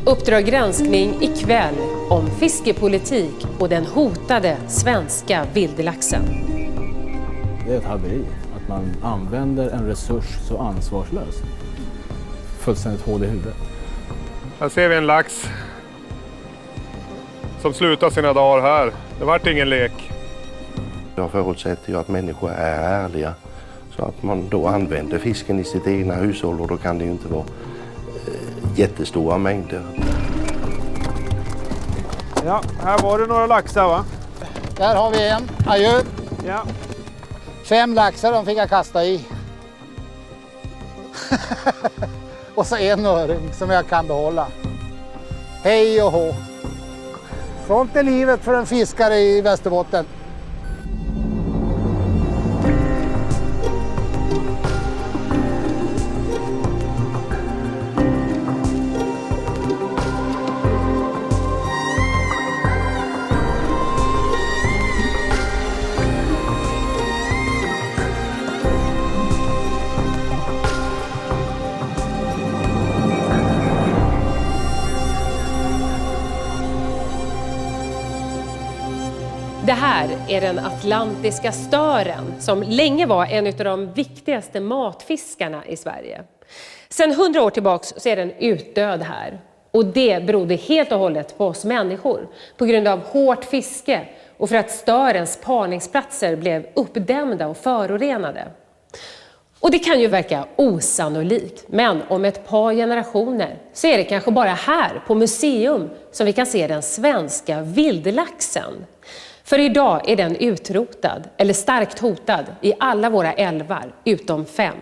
Uppdrag granskning ikväll om fiskepolitik och den hotade svenska vildlaxen. Det är ett haveri att man använder en resurs så ansvarslöst. Fullständigt hål i huvudet. Här ser vi en lax som slutar sina dagar här. Det vart ingen lek. Jag förutsätter ju att människor är ärliga så att man då använder fisken i sitt egna hushåll, och då kan det ju inte vara jättestora mängder. Ja, här var det några laxar, va? Där har vi en. Adjö. Ja. 5 laxar de fick jag kasta i. Och så en öring som jag kan behålla. Hej och hå. Sånt är livet för en fiskare i Västerbotten. Det här är den atlantiska stören som länge var en av de viktigaste matfiskarna i Sverige. Sedan 100 år tillbaks så är den utdöd här. Och det berodde helt och hållet på oss människor på grund av hårt fiske och för att störens parningsplatser blev uppdämda och förorenade. Och det kan ju verka osannolikt, men om ett par generationer så är det kanske bara här på museum som vi kan se den svenska vildlaxen. För idag är den utrotad eller starkt hotad i alla våra älvar utom 5.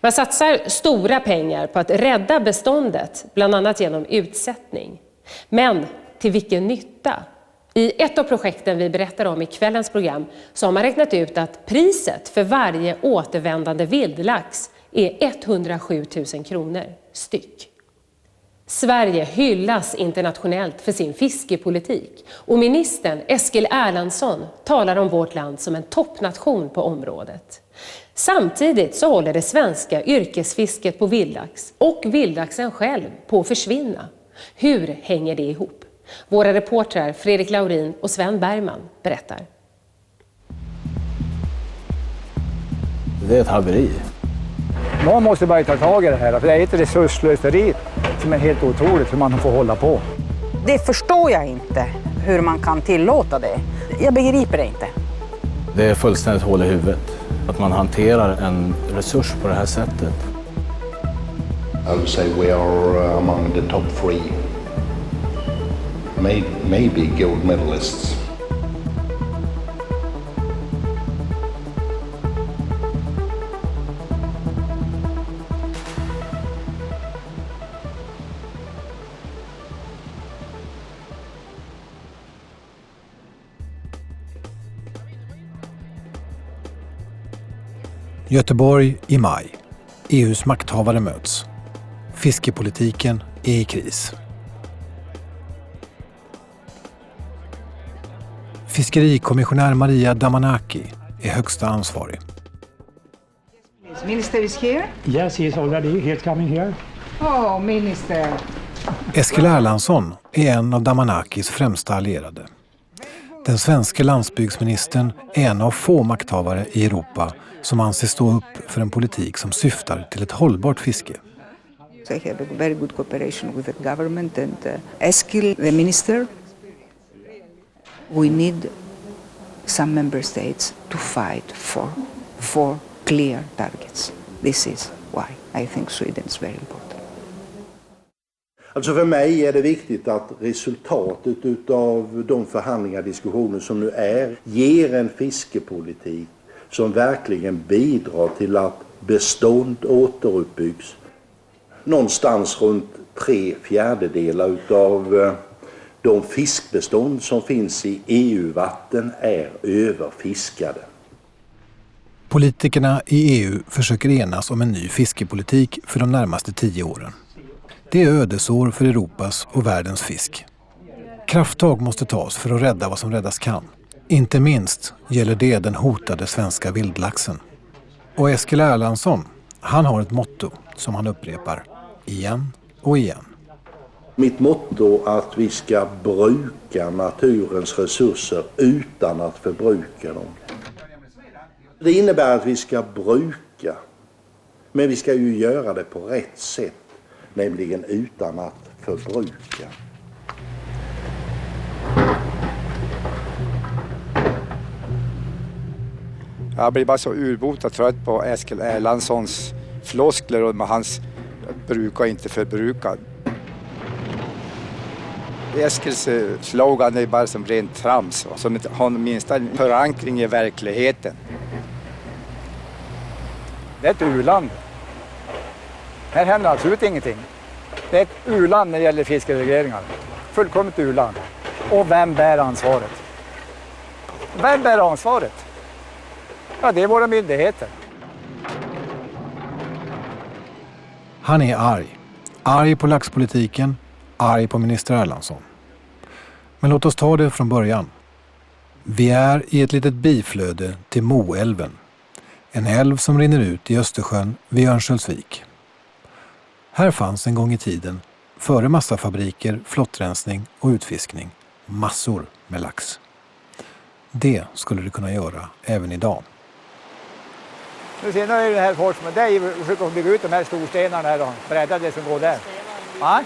Man satsar stora pengar på att rädda beståndet, bland annat genom utsättning. Men till vilken nytta? I ett av projekten vi berättar om i kvällens program så har man räknat ut att priset för varje återvändande vildlax är 107 000 kronor styck. Sverige hyllas internationellt för sin fiskepolitik och ministern Eskil Erlandsson talar om vårt land som en toppnation på området. Samtidigt så håller det svenska yrkesfisket på vildlax och vildlaxen själv på att försvinna. Hur hänger det ihop? Våra reportrar Fredrik Laurin och Sven Bergman berättar. Det är ett haveri. Man måste bara ta tag i det här, för det är ett resurslöseri som är helt otroligt hur man får hålla på. Det förstår jag inte, hur man kan tillåta det. Jag begriper det inte. Det är fullständigt hål i huvudet. Att man hanterar en resurs på det här sättet. I would say we are among the top 3, maybe gold medalists. Göteborg i maj. EUs makthavare möts. Fiskepolitiken är i kris. Fiskerikommissionär Maria Damanaki är högsta ansvarig. Minister is here? Yes, he is already. He is coming here. Oh, minister. Eskil Erlandsson är en av Damanakis främsta allierade. Den svenska landsbygdsministern är en av få makthavare i Europa som anses stå upp för en politik som syftar till ett hållbart fiske. So I have a very good cooperation with the government and Eskil, the minister. We need some member states to fight for clear targets. This is why I think Sweden is very important. Alltså för mig är det viktigt att resultatet utav de förhandlingar och diskussioner som nu är ger en fiskepolitik som verkligen bidrar till att bestånd återuppbyggs. Någonstans runt 3/4 utav de fiskbestånd som finns i EU-vatten är överfiskade. Politikerna i EU försöker enas om en ny fiskepolitik för de närmaste 10 åren. Det är ödesår för Europas och världens fisk. Krafttag måste tas för att rädda vad som räddas kan. Inte minst gäller det den hotade svenska vildlaxen. Och Eskil Erlandsson, han har ett motto som han upprepar igen och igen. Mitt motto är att vi ska bruka naturens resurser utan att förbruka dem. Det innebär att vi ska bruka, men vi ska ju göra det på rätt sätt, nämligen utan att förbruka. Jag blir bara så urbota trött på Eskil Erlandssons floskler och med hans bruka och inte förbruka. Eskils slogan är bara som rent trams som inte har minsta förankring i verkligheten. Det är ett urland. Här händer absolut ingenting. Det är ett urland när det gäller fiskeregleringar. Fullkomligt urland. Och vem bär ansvaret? Vem bär ansvaret? Ja, det är våra myndigheter. Han är arg. Arg på laxpolitiken, arg på minister Erlandsson. Men låt oss ta det från början. Vi är i ett litet biflöde till Moälven. En älv som rinner ut i Östersjön vid Örnsköldsvik. Här fanns en gång i tiden, före massafabriker, flottrensning och utfiskning, massor med lax. Det skulle det kunna göra även idag. Nu ser ni det här Forsman, där försöker bygga ut de här storstenarna här och bredda det som går där. Ja?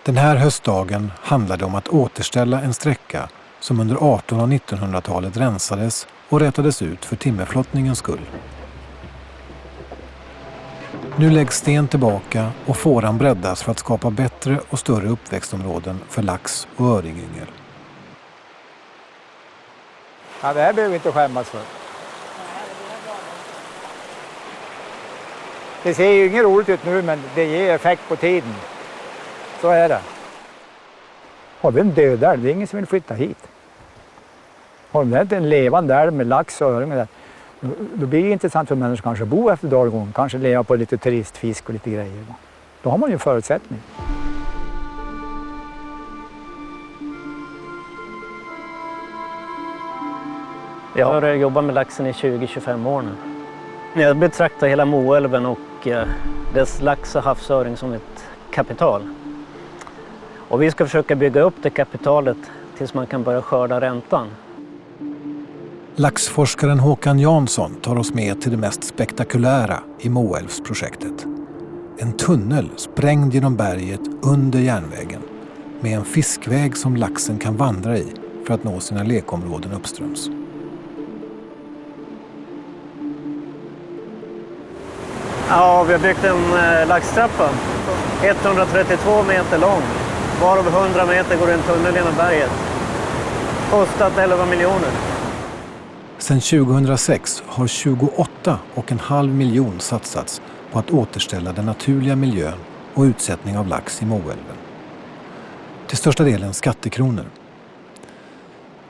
Den här höstdagen handlade om att återställa en sträcka som under 1800- och 1900-talet rensades och rätades ut för timmerflottningens skull. Nu läggs sten tillbaka och fåran breddas för att skapa bättre och större uppväxtområden för lax och öringyngel. Ja, det här behöver vi inte skämmas för. Det ser ju inget roligt ut nu, men det ger effekt på tiden. Så är det. Har vi en död älv, det är ingen som vill flytta hit. Har vi inte en levande älv med lax och öring där, då blir det intressant för människor kanske bo efter dalgång, kanske leva på lite turistfisk och lite grejer. Då har man ju förutsättning. Jag har jobbat med laxen i 20-25 år nu. Jag betraktar hela Moälven och dess lax och havsöring som ett kapital. Och vi ska försöka bygga upp det kapitalet tills man kan börja skörda räntan. Laxforskaren Håkan Jansson tar oss med till det mest spektakulära i Moälvsprojektet. En tunnel sprängd genom berget under järnvägen med en fiskväg som laxen kan vandra i för att nå sina lekområden uppströms. Ja, vi har byggt en laxtrappa. 132 meter lång. Varav 100 meter går en tunnel genom berget. Kostat 11 miljoner. Sedan 2006 har 28,5 miljoner satsats på att återställa den naturliga miljön och utsättning av lax i Moälven. Till största delen skattekronor.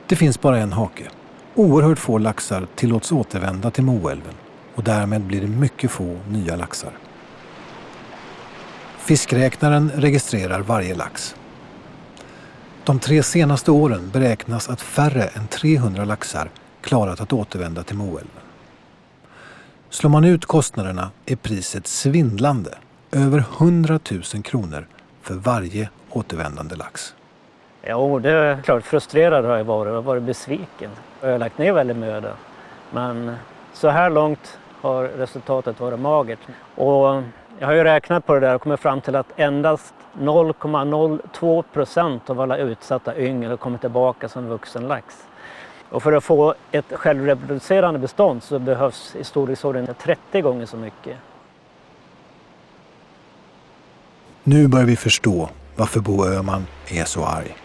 Det finns bara en hake. Oerhört få laxar tillåts återvända till Moälven och därmed blir det mycket få nya laxar. Fiskräknaren registrerar varje lax. De 3 senaste åren beräknas att färre än 300 laxar klarat att återvända till Moälven. Slår man ut kostnaderna är priset svindlande, över 100 000 kronor för varje återvändande lax. Ja, det är klart, frustrerad har jag varit besviken. Jag har lagt ner väldigt möda. Men så här långt har resultatet varit magert. Och jag har ju räknat på det där och kommit fram till att endast 0,02% av alla utsatta yngel kommer tillbaka som vuxen lax. Och för att få ett självreproducerande bestånd så behövs i storleksordningen 30 gånger så mycket. Nu börjar vi förstå varför Bo Öhman är så arg.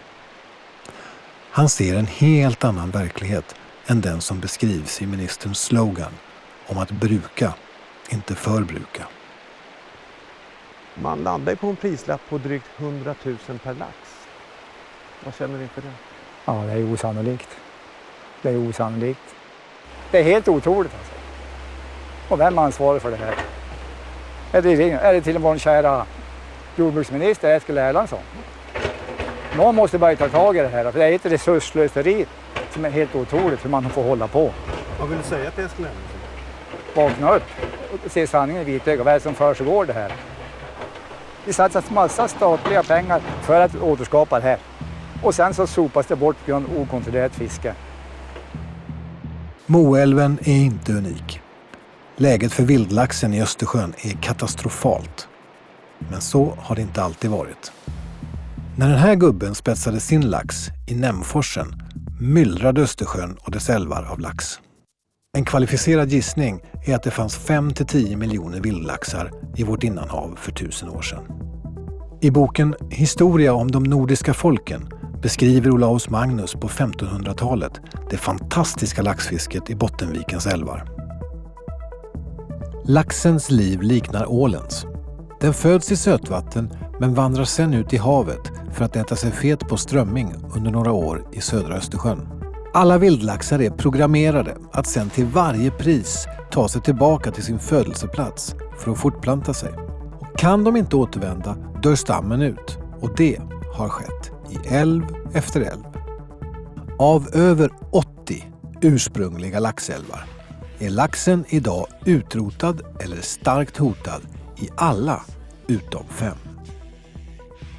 Han ser en helt annan verklighet än den som beskrivs i ministerns slogan om att bruka, inte förbruka. Man landar på en prislapp på drygt 100 000 per lax. Vad känner ni för det? Ja, det är osannolikt. Det är osannolikt. Det är helt otroligt alltså. Och vem ansvarar för det här? Är det till vår kära jordbruksminister Eskil Erlandsson? Någon måste bara ta tag i det här, för det är ett resurslöseri som är helt otroligt hur man får hålla på. Vad vill du säga till Eskil Erlandsson? Vakna upp och se sanningen i vitögat. Vad är det som försiggår det här? Det satsas massa statliga pengar för att återskapa det här. Och sen så sopas det bort från okontrollerat fiske. Moälven är inte unik. Läget för vildlaxen i Östersjön är katastrofalt. Men så har det inte alltid varit. När den här gubben spetsade sin lax i Nämforsen myllrade Östersjön och dess älvar av lax. En kvalificerad gissning är att det fanns 5-10 miljoner vildlaxar i vårt innanhav för 1000 år sedan. I boken Historia om de nordiska folken beskriver Olaus Magnus på 1500-talet det fantastiska laxfisket i Bottenvikens älvar. Laxens liv liknar ålens. Den föds i sötvatten men vandrar sedan ut i havet för att äta sig fet på strömming under några år i södra Östersjön. Alla vildlaxar är programmerade att sedan till varje pris ta sig tillbaka till sin födelseplats för att fortplanta sig. Och kan de inte återvända dör stammen ut, och det har skett i älv efter älv. Av över 80 ursprungliga laxälvar är laxen idag utrotad eller starkt hotad i alla utom 5.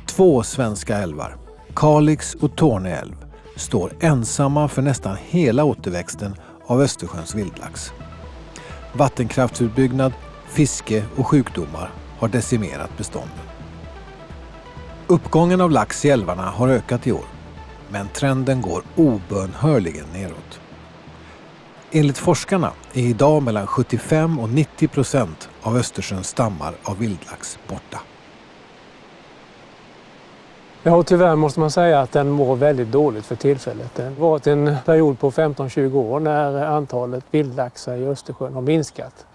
2 svenska älvar, Kalix och Torne älv, står ensamma för nästan hela återväxten av Östersjöns vildlax. Vattenkraftsutbyggnad, fiske och sjukdomar har decimerat bestånden. Uppgången av lax i älvarna har ökat i år, men trenden går obönhörligen neråt. Enligt forskarna är idag mellan 75 och 90% av Östersjöns stammar av vildlax borta. Ja, tyvärr måste man säga att den mår väldigt dåligt för tillfället. Det har varit en period på 15-20 år när antalet vildlaxar i Östersjön har minskat.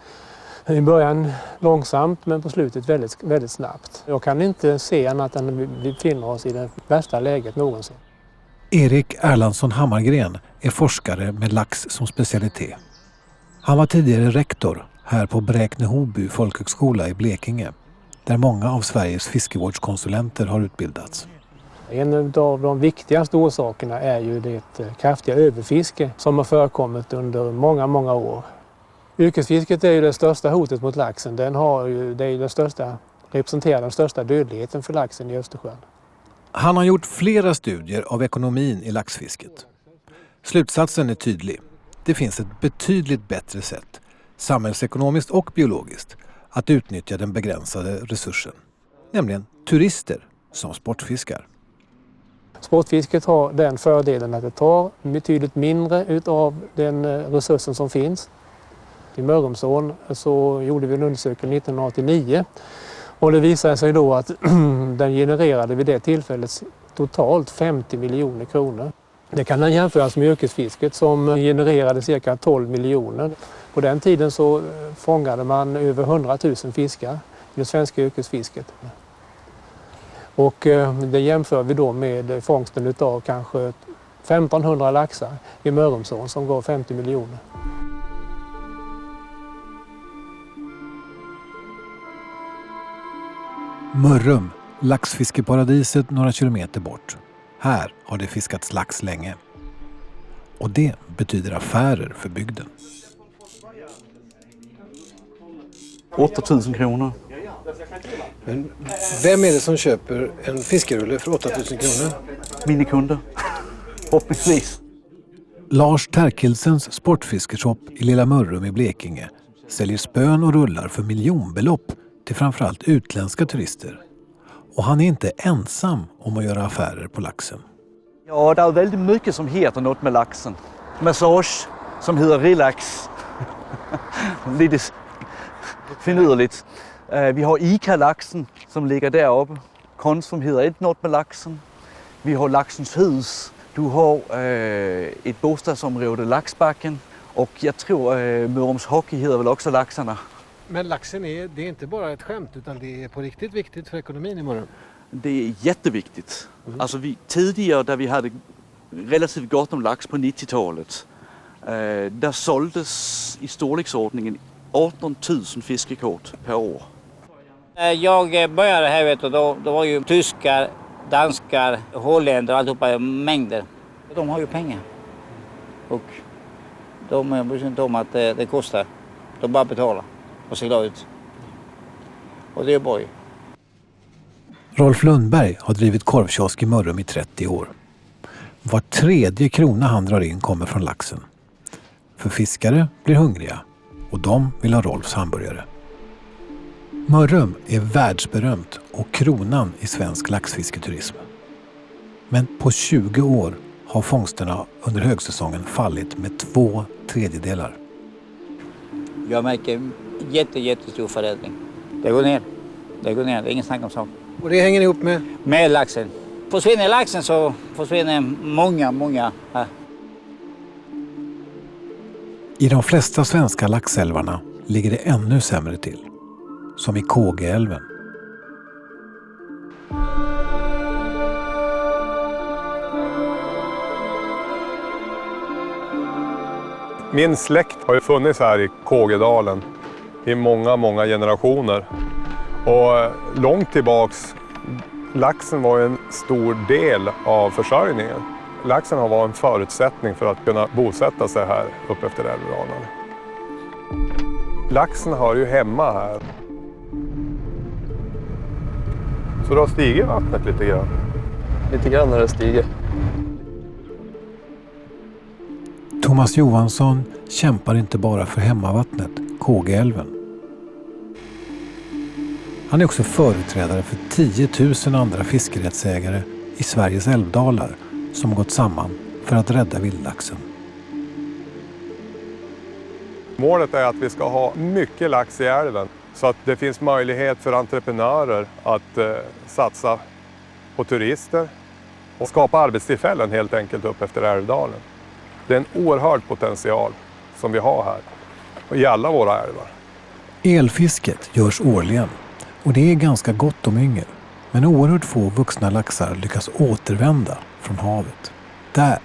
I början långsamt men på slutet väldigt snabbt. Jag kan inte se annat än att vi befinner oss i det värsta läget någonsin. Erik Erlandsson Hammargren är forskare med lax som specialitet. Han var tidigare rektor här på Bräkne-Hoby folkhögskola i Blekinge, där många av Sveriges fiskevårdskonsulenter har utbildats. En av de viktigaste orsakerna är ju det kraftiga överfiske som har förekommit under många år. Yrkesfisket är ju det största hotet mot laxen. Representerar den största dödligheten för laxen i Östersjön. Han har gjort flera studier av ekonomin i laxfisket. Slutsatsen är tydlig. Det finns ett betydligt bättre sätt, samhällsekonomiskt och biologiskt, att utnyttja den begränsade resursen. Nämligen turister som sportfiskar. Sportfisket har den fördelen att det tar betydligt mindre av den resursen som finns. I Mörrumsån så gjorde vi en undersökning 1989 och det visade sig då att den genererade vid det tillfället totalt 50 miljoner kronor. Det kan jämföras med yrkesfisket som genererade cirka 12 miljoner. På den tiden så fångade man över 100 000 fiskar i det svenska yrkesfisket. Och det jämför vi då med fångsten av kanske 1500 laxar i Mörrumsån som gav 50 miljoner. Mörrum, laxfiskeparadiset några kilometer bort. Här har det fiskats lax länge. Och det betyder affärer för bygden. 8 000 kronor. Men vem är det som köper en fiskerulle för 8 000 kronor? Minikunder, hoppningsvis. Lars Terkelsens sportfiskeshop i Lilla Mörrum i Blekinge säljer spön och rullar för miljonbelopp till framförallt utländska turister. Och han är inte ensam om att göra affärer på laxen. Ja, det är väldigt mycket som heter något med laxen. Massage som heter relax. Lite finurligt. Vi har Ica-laxen som ligger där uppe. Konsum heter inte något med laxen. Vi har Laxens hus. Du har ett bostadsområde, Laxbacken. Och jag tror Mörrums hockey heter väl också laxarna. Men laxen det är inte bara ett skämt utan det är på riktigt viktigt för ekonomin i Mörrum. Det är jätteviktigt. Alltså tidigare där vi hade relativt gott om lax på 90-talet. Där såldes i storleksordningen 18 000 fiskekort per år. Jag började här då var ju tyskar, danskar, holländare och alltihopa mängder. De har ju pengar. Och de bryr sig inte om att det kostar. De bara betalar och ser glada ut. Och det är bra ju. Rolf Lundberg har drivit korvkiosk i Mörrum i 30 år. Var tredje krona han drar in kommer från laxen. För fiskare blir hungriga och de vill ha Rolfs hamburgare. Mörrum är världsberömt och kronan i svensk laxfisketurism. Men på 20 år har fångsterna under högsäsongen fallit med 2/3. Jag märker jättestor förändring. Det går ner. Det är ingen snack om sak. Och det hänger ihop med? Med laxen. Försvinner laxen så försvinner många här. I de flesta svenska laxälvarna ligger det ännu sämre till. Som i Kågeälven. Min släkt har ju funnits här i Kågedalen i många generationer. Och långt tillbaks, laxen var en stor del av försörjningen. Laxen har varit en förutsättning för att kunna bosätta sig här uppe efter älvdalarna. Laxen hör ju hemma här. Så då stiger vattnet lite grann? Lite grann när det stiger. Thomas Johansson kämpar inte bara för hemmavattnet, Kågeälven. Han är också företrädare för 10 000 andra fiskerättsägare i Sveriges älvdalar som gått samman för att rädda vildlaxen. Målet är att vi ska ha mycket lax i älven så att det finns möjlighet för entreprenörer att satsa på turister och skapa arbetstillfällen helt enkelt upp efter älvdalen. Det är en oerhörd potential som vi har här i alla våra älvar. Elfisket görs årligen och det är ganska gott om yngel. Men oerhört få vuxna laxar lyckas återvända från havet. Där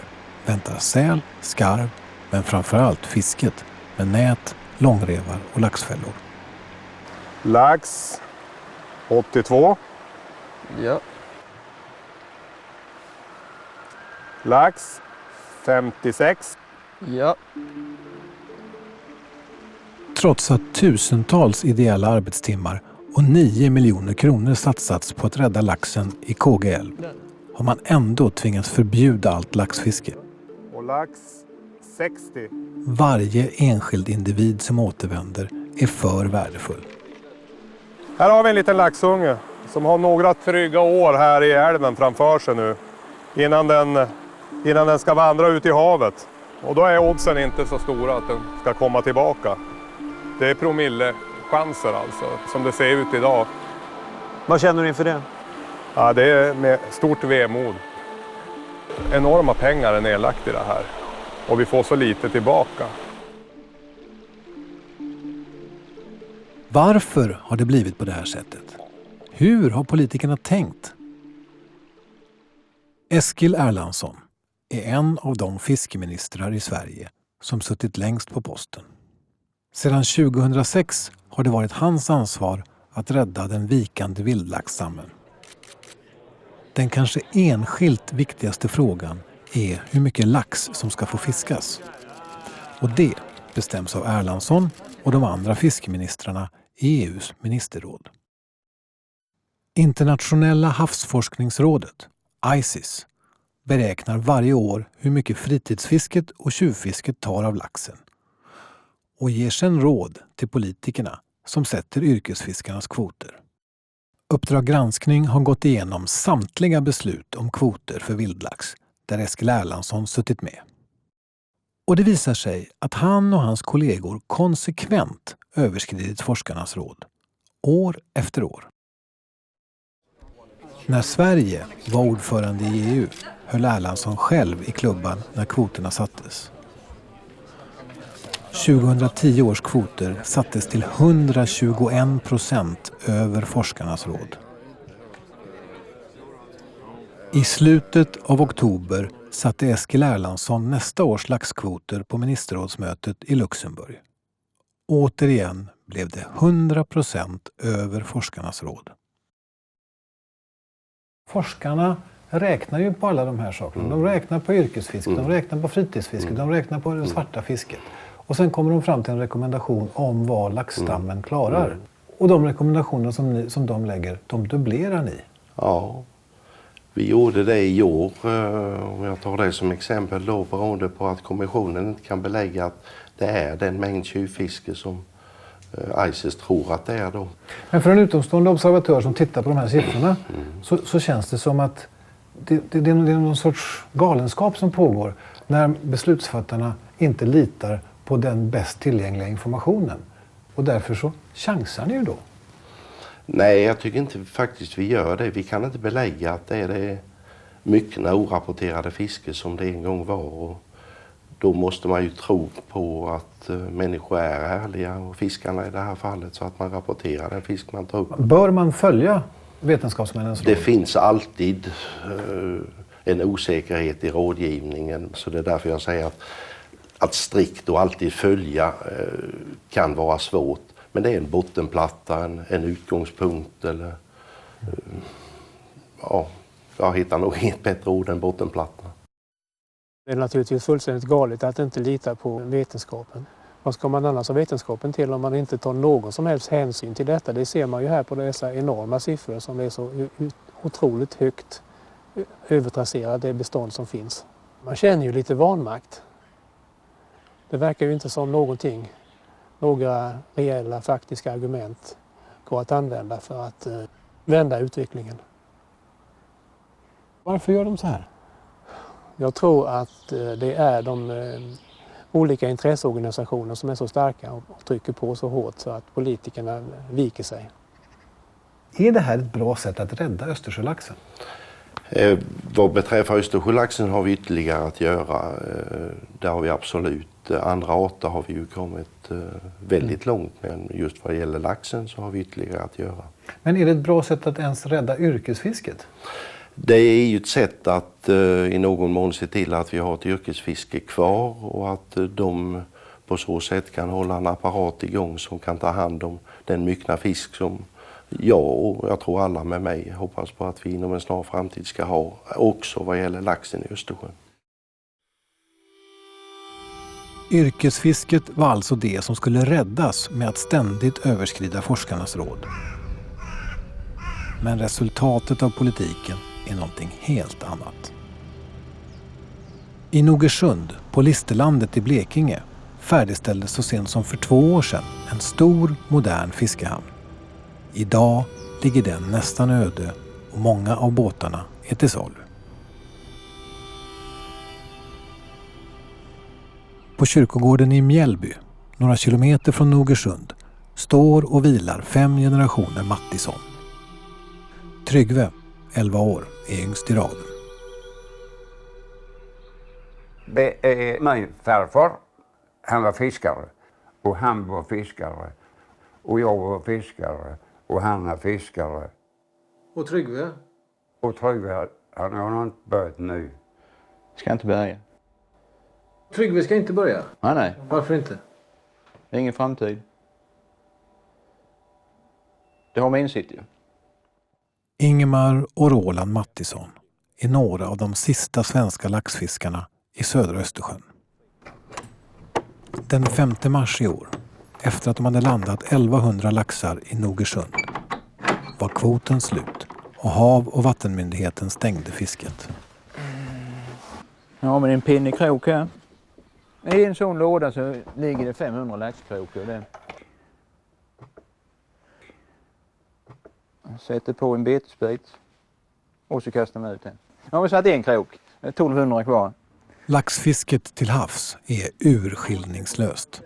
väntar säl, skarv men framförallt fisket med nät, långrevar och laxfällor. Lax 82. Ja. Lax 56. Ja. Trots att tusentals ideella arbetstimmar och 9 miljoner kronor satsats på att rädda laxen i Kågeälv har man ändå tvingats förbjuda allt laxfiske. Och lax 60. Varje enskild individ som återvänder är för värdefull. Här har vi en liten laxunge som har några trygga år här i älven framför sig nu innan den ska vandra ut i havet. Och då är oddsen inte så stora att den ska komma tillbaka. Det är promillechanser alltså, som det ser ut idag. Vad känner du inför det? Ja, det är med stort vemod. Enorma pengar är nedlagt i det här och vi får så lite tillbaka. Varför har det blivit på det här sättet? Hur har politikerna tänkt? Eskil Erlandsson är en av de fiskeministrar i Sverige som suttit längst på posten. Sedan 2006 har det varit hans ansvar att rädda den vikande vildlaxstammen. Den kanske enskilt viktigaste frågan är hur mycket lax som ska få fiskas. Och det bestäms av Erlandsson och de andra fiskeministrarna i EUs ministerråd. Internationella havsforskningsrådet, ICES, beräknar varje år hur mycket fritidsfisket och tjuvfisket tar av laxen och ger sedan råd till politikerna som sätter yrkesfiskarnas kvoter. Uppdrag granskning har gått igenom samtliga beslut om kvoter för vildlax där Eskil Erlandsson suttit med. Och det visar sig att han och hans kollegor konsekvent överskridit forskarnas råd, år efter år. När Sverige var ordförande i EU höll Erlandsson själv i klubban när kvoterna sattes. 2010 års kvoter sattes till 121% över forskarnas råd. I slutet av oktober satte Eskil Erlandsson nästa års laxkvoter på ministerrådsmötet i Luxemburg. Återigen blev det 100% över forskarnas råd. Forskarna räknar ju på alla de här sakerna. De räknar på yrkesfiske, de räknar på fritidsfiske, de räknar på det svarta fisket. Och sen kommer de fram till en rekommendation om vad laxstammen klarar. Och de rekommendationer som de lägger, de dubblerar ni. Ja, vi gjorde det i år, om jag tar det som exempel då, beroende på att kommissionen inte kan belägga att det är den mängd tjuvfiske som ICES tror att det är då. Men för en utomstående observatör som tittar på de här siffrorna så känns det som att det är någon sorts galenskap som pågår när beslutsfattarna inte litar på den bäst tillgängliga informationen. Och därför så chansar ni ju då. Nej, jag tycker inte faktiskt vi gör det. Vi kan inte belägga att det är det myckna orapporterade fiske som det en gång var. Och då måste man ju tro på att människor är ärliga och fiskarna i det här fallet så att man rapporterar den fisk man tar upp. Bör man följa vetenskapsmännens råd? Det finns alltid en osäkerhet i rådgivningen, så det är därför jag säger att strikt och alltid följa kan vara svårt. Men det är en bottenplatta, en utgångspunkt eller ja, jag hittar nog inget bättre ord än bottenplatta. Det är naturligtvis fullständigt galet att inte lita på vetenskapen. Vad ska man annars ha vetenskapen till om man inte tar någon som helst hänsyn till detta? Det ser man ju här på dessa enorma siffror som är så otroligt högt övertrasserat det bestånd som finns. Man känner ju lite vanmakt. Det verkar ju inte som några reella faktiska argument går att använda för att vända utvecklingen. Varför gör de så här? Jag tror att det är de olika intresseorganisationer som är så starka och trycker på så hårt så att politikerna viker sig. Är det här ett bra sätt att rädda Östersjölaxen? Vad beträffar Östersjölaxen har vi ytterligare att göra. Där har vi absolut. Andra arter har vi ju kommit väldigt långt, men just vad det gäller laxen så har vi ytterligare att göra. Men är det ett bra sätt att ens rädda yrkesfisket? Det är ju ett sätt att i någon mån se till att vi har ett yrkesfiske kvar och att de på så sätt kan hålla en apparat igång som kan ta hand om den myckna fisk som jag och jag tror alla med mig hoppas på att vi inom en snar framtid ska ha också vad gäller laxen i Östersjön. Yrkesfisket var alltså det som skulle räddas med att ständigt överskrida forskarnas råd. Men resultatet av politiken är någonting helt annat. I Nogersund, på Listerlandet i Blekinge, färdigställdes så sent som för 2 år sedan en stor, modern fiskehamn. Idag ligger den nästan öde och många av båtarna är till salu. På kyrkogården i Mjällby, några kilometer från Nogersund, står och vilar 5 generationer Mattisson. Tryggve, 11 år, är yngst i raden. Det är min farfar. Han var fiskare. Och han var fiskare. Och jag var fiskare. Och han är fiskare. Och Tryggve? Och Tryggve, han har inte börjat nu. Ska inte börja. Tryggve ska inte börja? Nej. Varför inte? Det är ingen framtid. Det har man insett ju. Ingemar och Roland Mattisson är några av de sista svenska laxfiskarna i södra Östersjön. Den 5 mars i år, efter att de hade landat 1100 laxar i Nogersund, var kvoten slut och Hav- och vattenmyndigheten stängde fisket. Ja, men en pinnig krok här. I en sån låda så ligger det 500 laxkrokar. Sätter på en betesbit och så kastar man ut den. Nu har vi satt en krok, 1200 kvar. Laxfisket till havs är urskiljningslöst.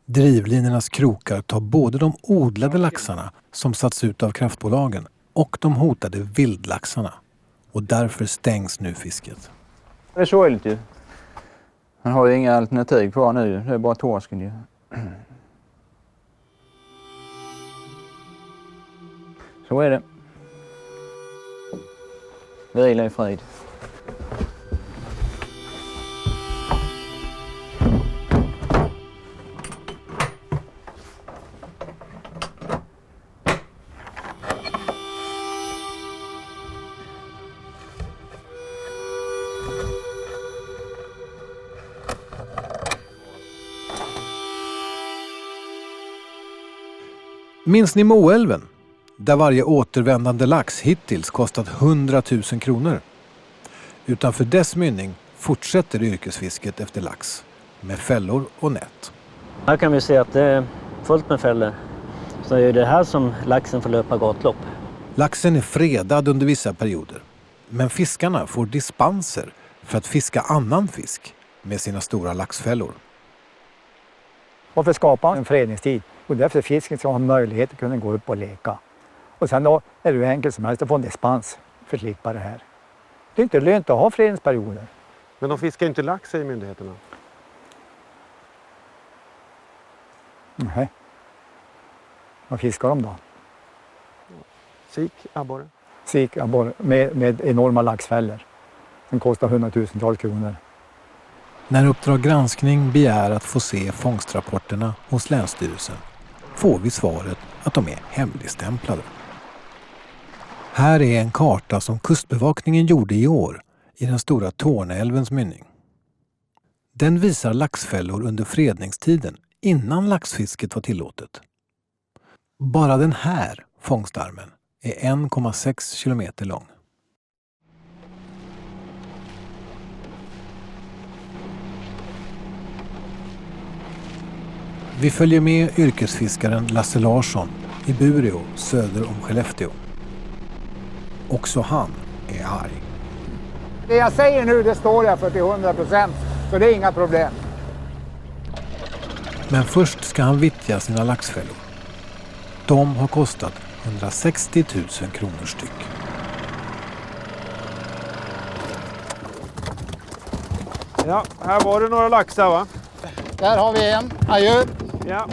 Drivlinornas krokar tar både de odlade laxarna som satts ut av kraftbolagen och de hotade vildlaxarna. Och därför stängs nu fisket. Det är sorgligt ju. Man har ju inga alternativ kvar nu, det är bara torsken ju. Så är det. Vila i frid. Minns ni Moälven? där varje återvändande lax hittills kostat 100 000 kronor. Utanför dess mynning fortsätter yrkesfisket efter lax med fällor och nät. Här kan vi se att det är fullt med fällor. Så är det här som laxen får löpa gatlopp. Laxen är fredad under vissa perioder. Men fiskarna får dispenser för att fiska annan fisk med sina stora laxfällor. Varför skapa en fredningstid? Och därför fisken ska ha möjlighet att kunna gå upp och leka. Och sen då är det ju enkelt som helst att få en dispens för att slippa det här. Det är inte lönt att ha fredningsperioder. Men de fiskar inte lax, säger myndigheterna. Nej. Vad fiskar de då? Sik, abborre. Sik, abborre med enorma laxfällor. Den kostar 100 000-tals kronor. När Uppdrag granskning begär att få se fångstrapporterna hos Länsstyrelsen får vi svaret att de är hemligstämplade. Här är en karta som Kustbevakningen gjorde i år i den stora Torneälvens mynning. Den visar laxfällor under fredningstiden innan laxfisket var tillåtet. Bara den här fångstarmen är 1,6 kilometer lång. Vi följer med yrkesfiskaren Lasse Larsson i Bureå söder om Skellefteå. Också han är arg. Det jag säger nu, det står jag för till 100%, så det är inga problem. Men först ska han vittja sina laxfällor. De har kostat 160 000 kronor styck. Ja, här var det några laxar, va? Där har vi en. Adjö. Ja.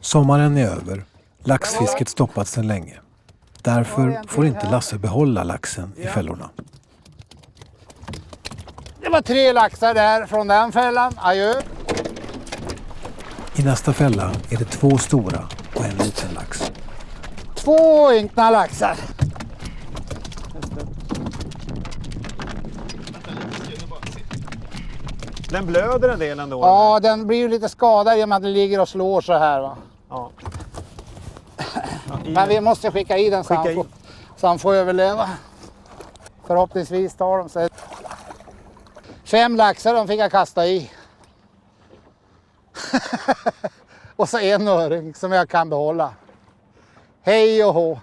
Sommaren är över. Laxfisket stoppats sedan länge. Därför får inte Lasse behålla laxen i fällorna. Det var 3 laxar där från den fällan. Adjö. I nästa fälla är det 2 stora och en liten lax. 2 ynkna laxar. Den blöder en del ändå. Ja, den blir ju lite skadad i och med att den ligger och slår så här, va. Ja. Men vi måste skicka i den så han får överleva. Förhoppningsvis tar de sig. 5 laxar de fick jag kasta i. Och så en öring som jag kan behålla. Hej och hå.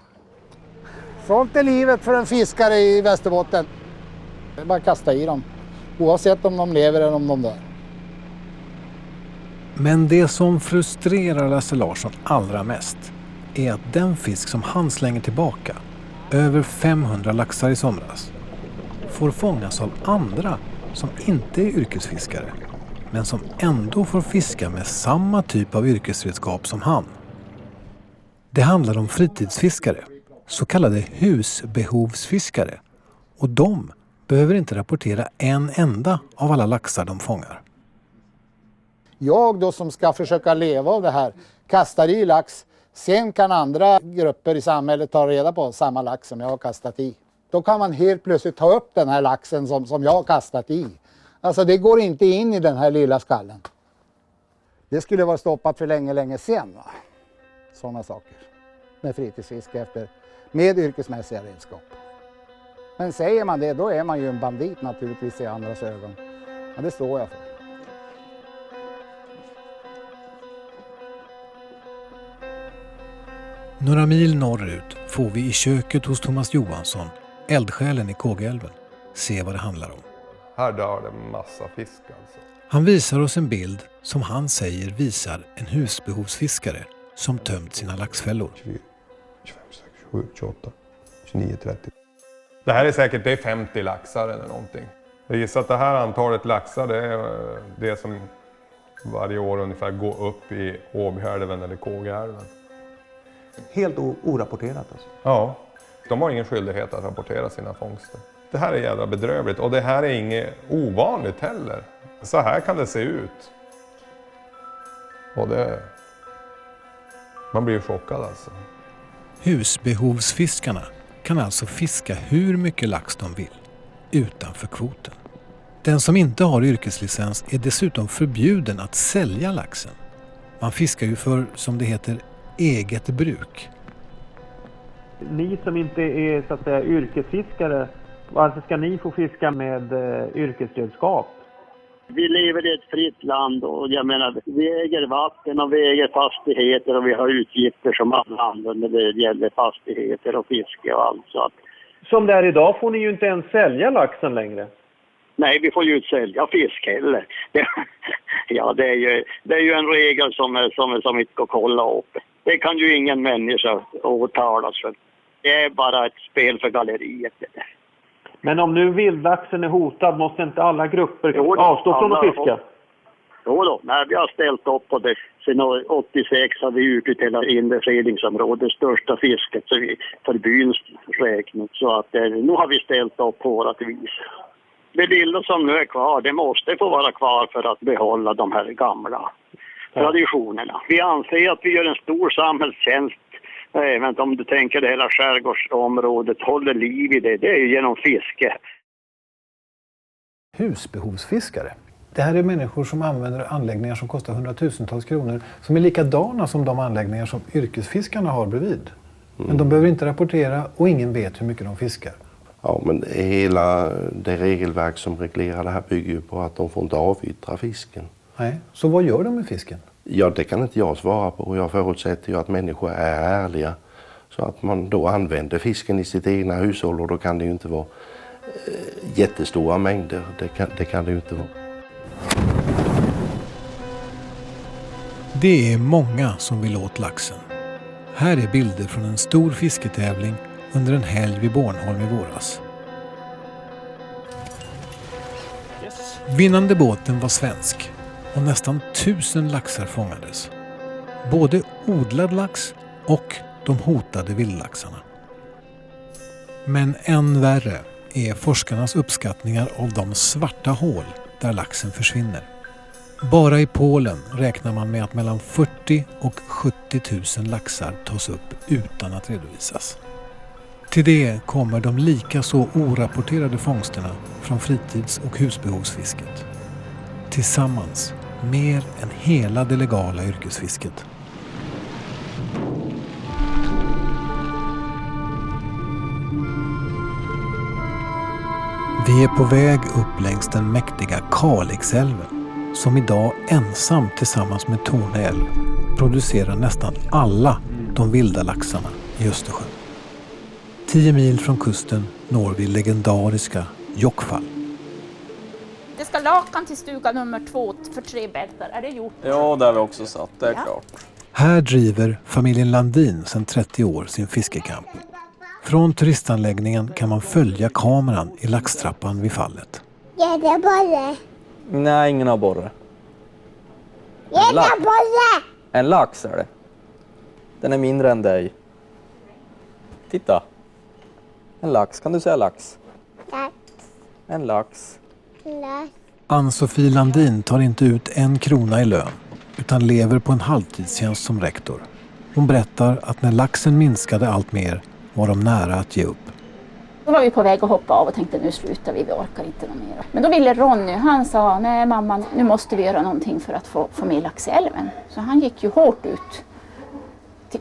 Sånt är livet för en fiskare i Västerbotten. Det är bara att kasta i dem. Oavsett om de lever eller om de dör. Men det som frustrerar Lasse Larsson allra mest är att den fisk som han slänger tillbaka, över 500 laxar i somras, får fångas av andra som inte är yrkesfiskare, men som ändå får fiska med samma typ av yrkesredskap som han. Det handlar om fritidsfiskare, så kallade husbehovsfiskare, och de behöver inte rapportera en enda av alla laxar de fångar. Jag då som ska försöka leva av det här kastar i lax. Sen kan andra grupper i samhället ta reda på samma lax som jag har kastat i. Då kan man helt plötsligt ta upp den här laxen som jag har kastat i. Alltså det går inte in i den här lilla skallen. Det skulle vara stoppat för länge sedan, va? Sådana saker. Med fritidsfiske med yrkesmässiga redskap. Men säger man det, då är man ju en bandit naturligtvis i andras ögon. Ja, det står jag för. Några mil norrut får vi i köket hos Thomas Johansson, eldsjälen i Kågeälven, se vad det handlar om. Här dör det massa fisk alltså. Han visar oss en bild som han säger visar en husbehovsfiskare som tömt sina laxfällor. 25, 26, 27, 28, 29, 30. Det här är säkert det är 50 laxar eller någonting. Jag gissar att det här antalet laxar det är det som varje år ungefär går upp i Åbyälven eller Kågeälven. Helt orapporterat alltså? Ja, de har ingen skyldighet att rapportera sina fångster. Det här är jävla bedrövligt och det här är inget ovanligt heller. Så här kan det se ut. Och man blir ju chockad alltså. Husbehovsfiskarna kan alltså fiska hur mycket lax de vill, utanför kvoten. Den som inte har yrkeslicens är dessutom förbjuden att sälja laxen. Man fiskar ju för, som det heter, eget bruk. Ni som inte är så att säga yrkesfiskare, varför ska ni få fiska med yrkesredskap? Vi lever i ett fritt land och jag menar, vi äger vatten och vi äger fastigheter och vi har utgifter som alla andra när det gäller fastigheter och fiske och allt. Så att... Som det är idag får ni ju inte ens sälja laxen längre. Nej, vi får ju inte sälja fisk heller. Ja, det är ju en regel som inte går kolla upp. Det kan ju ingen människa åtalas för. Det är bara ett spel för galleriet. Men om nu vildlaxen är hotad måste inte alla grupper avstå från att fiska? Jo då, nej, vi har ställt upp på det. Sen 86 har vi utgjort hela inre fredningsområdet, största fisket för byns räkning. Så att nu har vi ställt upp på vårat vis. Det lilla som nu är kvar, det måste få vara kvar för att behålla de här gamla traditionerna. Vi anser att vi gör en stor samhällstjänst. Även om du tänker det hela skärgårdsområdet håller liv i det är ju genom fiske. Husbehovsfiskare. Det här är människor som använder anläggningar som kostar hundratusentals kronor som är likadana som de anläggningar som yrkesfiskarna har bredvid. Men de behöver inte rapportera och ingen vet hur mycket de fiskar. Ja, men hela det regelverk som reglerar det här bygger ju på att de får inte avyttra fisken. Nej, så vad gör de med fisken? Ja, det kan inte jag svara på. Jag förutsätter ju att människor är ärliga. Så att man då använder fisken i sitt egna hushåll och då kan det ju inte vara jättestora mängder. Det kan det ju inte vara. Det är många som vill åt laxen. Här är bilder från en stor fisketävling under en helg vid Bornholm i våras. Vinnande båten var svensk och nästan 1000 laxar fångades. Både odlad lax och de hotade vildlaxarna. Men än värre är forskarnas uppskattningar av de svarta hål där laxen försvinner. Bara i Polen räknar man med att mellan 40 och 70 000 laxar tas upp utan att redovisas. Till det kommer de lika så orapporterade fångsterna från fritids- och husbehovsfisket. Tillsammans mer än hela det legala yrkesfisket. Vi är på väg upp längs den mäktiga Kalixälven som idag ensam tillsammans med Torne älv producerar nästan alla de vilda laxarna i Östersjön. 10 mil från kusten når vi legendariska Jokkfall. Det ska lakan till stuga nummer 2 för 3 bältar. Är det gjort? Ja, det har vi också satt. Det är klart. Här driver familjen Landin sedan 30 år sin fiskekamp. Från turistanläggningen kan man följa kameran i laxtrappan vid fallet. Är det borre? Nej, ingen har borre. Är det borre? En lax är det. Den är mindre än dig. Titta. En lax. Kan du säga lax? Lax. En lax. Lax. Ann-Sofie Landin tar inte ut 1 krona i lön utan lever på en halvtidstjänst som rektor. Hon berättar att när laxen minskade allt mer var de nära att ge upp. Då var vi på väg att hoppa av och tänkte nu slutar vi orkar inte något mer. Men då ville Ronny, han sa nej mamma, nu måste vi göra någonting för att få med lax i älven. Så han gick ju hårt ut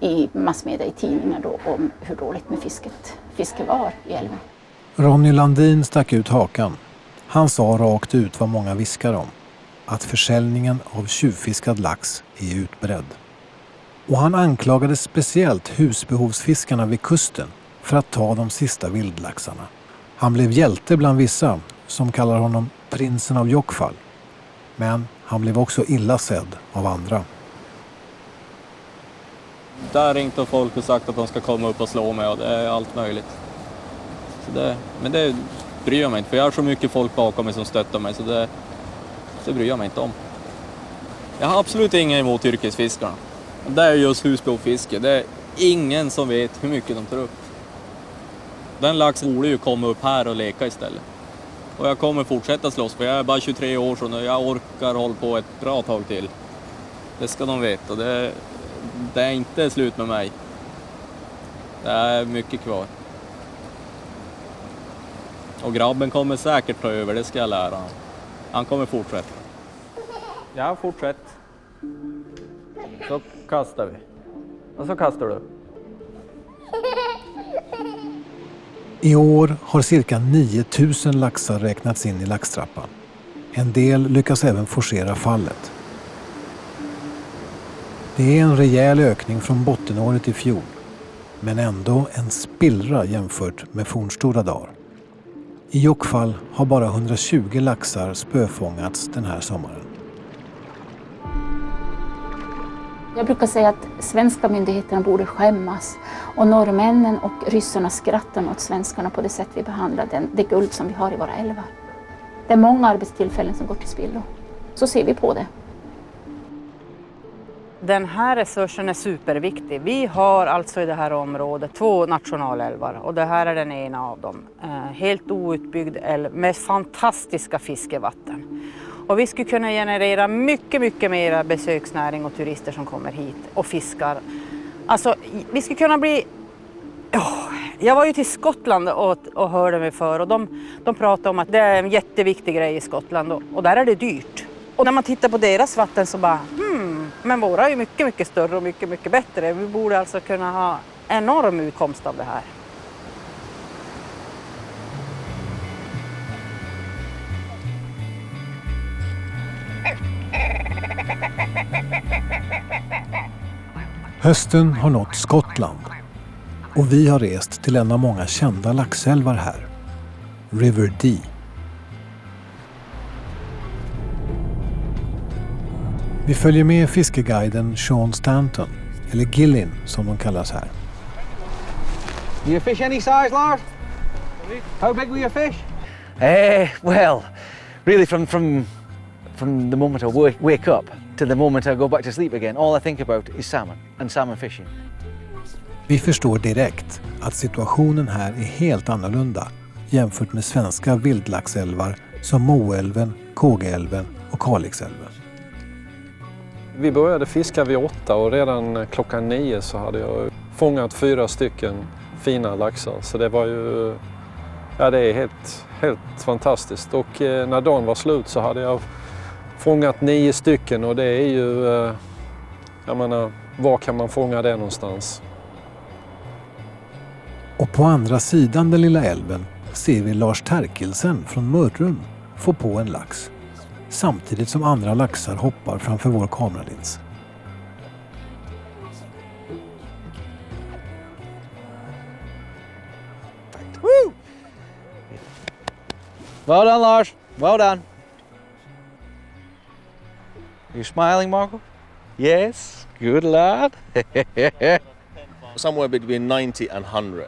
i massmedia, i tidningar då, om hur dåligt med fiske var i älven. Ronny Landin stack ut hakan. Han sa rakt ut vad många viskar om. Att försäljningen av tjuvfiskad lax är utbredd. Och han anklagade speciellt husbehovsfiskarna vid kusten för att ta de sista vildlaxarna. Han blev hjälte bland vissa som kallar honom prinsen av Jokkfall. Men han blev också illa sedd av andra. Där ringt och folk och sagt att de ska komma upp och slå mig och det är allt möjligt. Men det bryr jag mig inte, för jag har så mycket folk bakom mig som stöttar mig så det bryr jag mig inte om. Jag har absolut ingen emot yrkesfiskarna. Det är just husbehovsfiske. Det är ingen som vet hur mycket de tar upp. Den laxen borde ju komma upp här och leka istället. Och jag kommer fortsätta slåss för jag är bara 23 år sedan och jag orkar hålla på ett bra tag till. Det ska de veta. Det är inte slut med mig. Det är mycket kvar. Och grabben kommer säkert ta över, det ska jag lära honom. Han kommer fortsätta. Ja, fortsätt. Så kastar vi. Och så kastar du. I år har cirka 9000 laxar räknats in i laxtrappan. En del lyckas även forcera fallet. Det är en rejäl ökning från bottenåret i fjol, men ändå en spillra jämfört med fornstora dagar. I Jokkfall har bara 120 laxar spöfångats den här sommaren. Jag brukar säga att svenska myndigheterna borde skämmas och norrmännen och ryssarna skrattar åt svenskarna på det sätt vi behandlar det guld som vi har i våra älvar. Det är många arbetstillfällen som går till spillo. Så ser vi på det. Den här resursen är superviktig. Vi har alltså i det här området 2 nationalälvar och det här är den ena av dem. Helt outbyggd älv med fantastiska fiskevatten. Och vi skulle kunna generera mycket mer besöksnäring och turister som kommer hit och fiskar. Alltså vi skulle kunna bli... Jag var ju till Skottland och hörde mig för och de pratade om att det är en jätteviktig grej i Skottland och där är det dyrt. Och när man tittar på deras vatten så bara, men våra är ju mycket större och mycket bättre. Vi borde alltså kunna ha enorm utkomst av det här. Hösten har nått Skottland och vi har rest till en av många kända laxälvar här, River Dee. Vi följer med fiskeguiden Sean Stanton, eller Gillin som de kallas här. You fish any size, Lars? How big were your fish? Well, really from the moment I wake up to the moment I go back to sleep again, all I think about is salmon and salmon fishing. Vi förstår direkt att situationen här är helt annorlunda jämfört med svenska vildlaxälvar som Moälven, Kågeälven och Kalixälven. Vi började fiska vid 8 och redan klockan 9 så hade jag fångat 4 stycken fina laxar. Så det var ju, det är helt fantastiskt. Och när dagen var slut så hade jag fångat 9 stycken och det är ju, jag menar, var kan man fånga det någonstans? Och på andra sidan den lilla älven ser vi Lars Terkelsen från Mörrum få på en lax. Samtidigt som andra laxar hoppar framför vår kameralins. Woo! Well done, Lars. Well done. You smiling, Marco? Yes. Good lad. Somewhere between 90 and 100.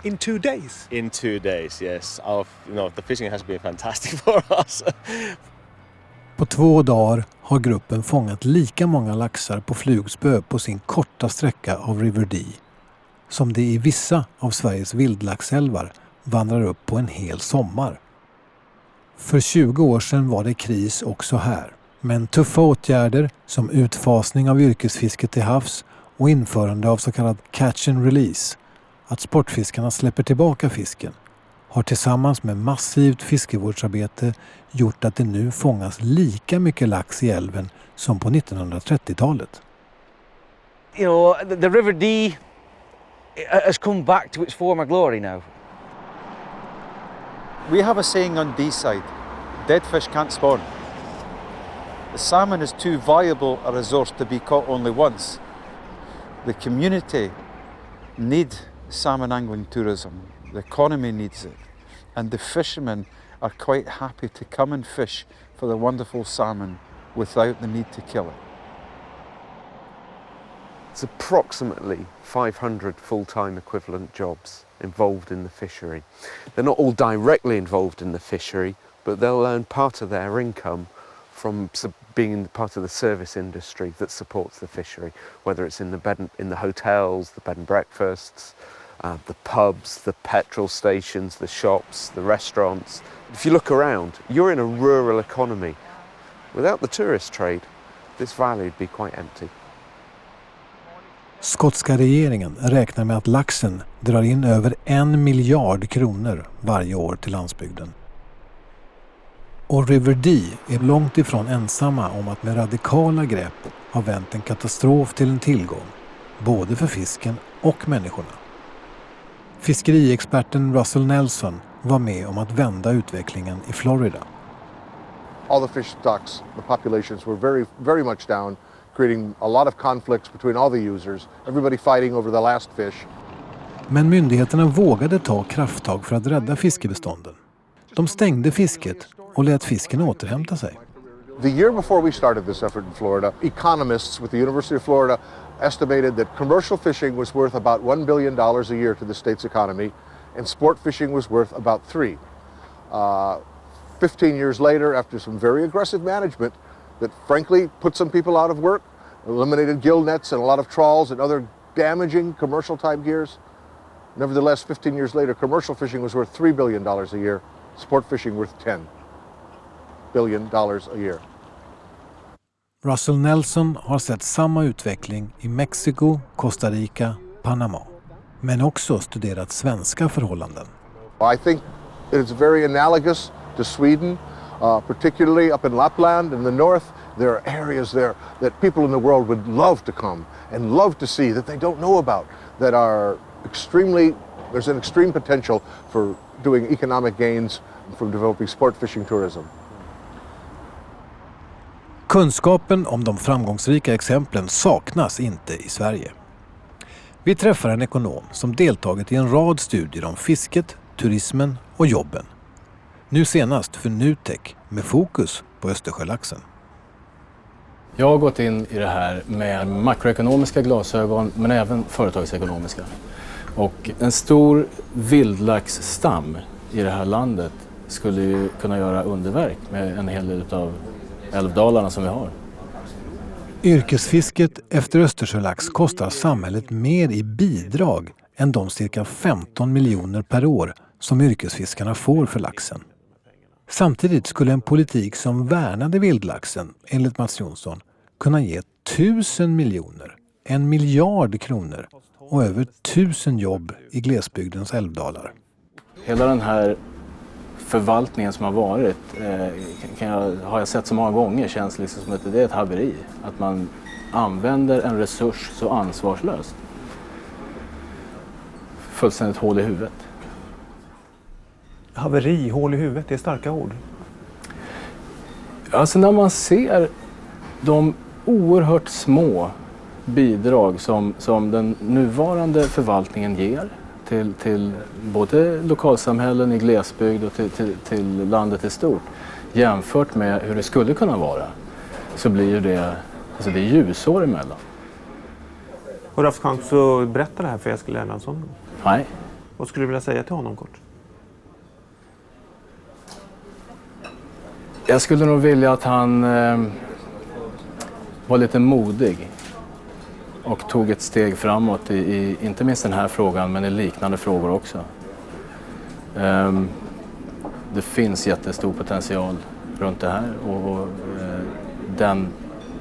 In 2 days? In 2 days, yes. The fishing has been fantastic for us. På 2 dagar har gruppen fångat lika många laxar på flugspö på sin korta sträcka av River Dee som det i vissa av Sveriges vildlaxälvar vandrar upp på en hel sommar. För 20 år sedan var det kris också här, men tuffa åtgärder som utfasning av yrkesfisket till havs och införande av så kallad catch and release, att sportfiskarna släpper tillbaka fisken, har tillsammans med massivt fiskevårdsarbete gjort att det nu fångas lika mycket lax i älven som på 1930-talet. You know, the River Dee has come back to its former glory now. We have a saying on Deeside, dead fish can't spawn. The salmon is too valuable a resource to be caught only once. The community need salmon angling tourism. The economy needs it. And the fishermen are quite happy to come and fish for the wonderful salmon without the need to kill it. It's approximately 500 full-time equivalent jobs involved in the fishery. They're not all directly involved in the fishery, but they'll earn part of their income from being part of the service industry that supports the fishery, whether it's in the hotels, the bed and breakfasts, the pubs, the petrol stations, the shops, the restaurants. If you look around, you're in a rural economy. Without the tourist trade, this valley would be quite empty. Skotska regeringen räknar med att laxen drar in över 1 miljard kronor varje år till landsbygden. Och River Dee är långt ifrån ensamma om att med radikala grepp ha vänt en katastrof till en tillgång, både för fisken och människorna. Fiskeriexperten Russell Nelson var med om att vända utvecklingen i Florida. All the fish stocks, the populations were very, very much down, creating a lot of conflicts between all the users, everybody fighting over the last fish. Men myndigheterna vågade ta krafttag för att rädda fiskebestånden. De stängde fisket och lät fisken återhämta sig. The year before we started this effort in Florida, economists with the University of Florida estimated that commercial fishing was worth about $1 billion a year to the state's economy, and sport fishing was worth about $3 billion. 15 years later, after some very aggressive management that frankly put some people out of work, eliminated gill nets and a lot of trawls and other damaging commercial type gears, nevertheless, 15 years later, commercial fishing was worth $3 billion a year, sport fishing worth $10 billion a year. Russell Nelson har sett samma utveckling i Mexiko, Costa Rica, Panama, men också studerat svenska förhållanden. I think it's very analogous to Sweden, particularly up in Lapland in the north. There are areas there that people in the world would love to come and love to see that they don't know about, that are there's an extreme potential for doing economic gains from developing sport fishing tourism. Kunskapen om de framgångsrika exemplen saknas inte i Sverige. Vi träffar en ekonom som deltagit i en rad studier om fisket, turismen och jobben. Nu senast för Nutek med fokus på Östersjölaxen. Jag har gått in i det här med makroekonomiska glasögon men även företagsekonomiska. Och en stor vildlaxstam i det här landet skulle ju kunna göra underverk med en hel del av älvdalarna som vi har. Yrkesfisket efter Östersjölax kostar samhället mer i bidrag än de cirka 15 miljoner per år som yrkesfiskarna får för laxen. Samtidigt skulle en politik som värnade vildlaxen, enligt Mats Jonsson, kunna ge 1000 miljoner, 1 miljard kronor och över 1000 jobb i glesbygdens älvdalar. Hela den här förvaltningen som har varit har jag sett så många gånger, känns liksom som att det är ett haveri. Att man använder en resurs så ansvarslöst. Fullständigt hål i huvudet. Haveri, hål i huvudet, det är starka ord. Alltså när man ser de oerhört små bidrag som den nuvarande förvaltningen ger till både lokalsamhällen i glesbygd och till landet i stort jämfört med hur det skulle kunna vara, så blir ju det är ljusår emellan. Har du haft chans att berätta det här för Eskil Erlandsson? Nej. Vad skulle du vilja säga till honom kort? Jag skulle nog vilja att han var lite modig och tog ett steg framåt i inte minst den här frågan, men i liknande frågor också. Det finns jättestor potential runt det här och den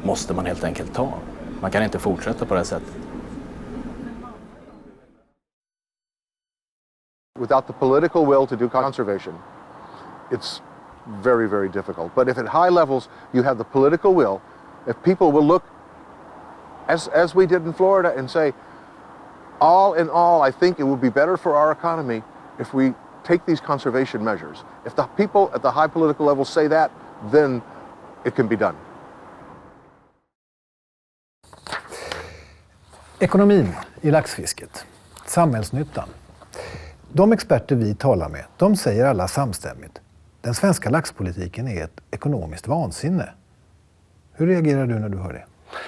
måste man helt enkelt ta. Man kan inte fortsätta på det här sättet. Without the political will to do conservation, it's very, very difficult. But if at high levels you have the political will, if people will look, as we did in Florida, and say, all in all, I think it would be better for our economy if we take these conservation measures. If the people at the high political level say that, then it can be done. Ekonomin i laxfisket, samhällsnyttan. De experter vi talar med, de säger alla samstämmigt: den svenska laxpolitiken är ett ekonomiskt vansinne. Hur reagerar du när du hör det?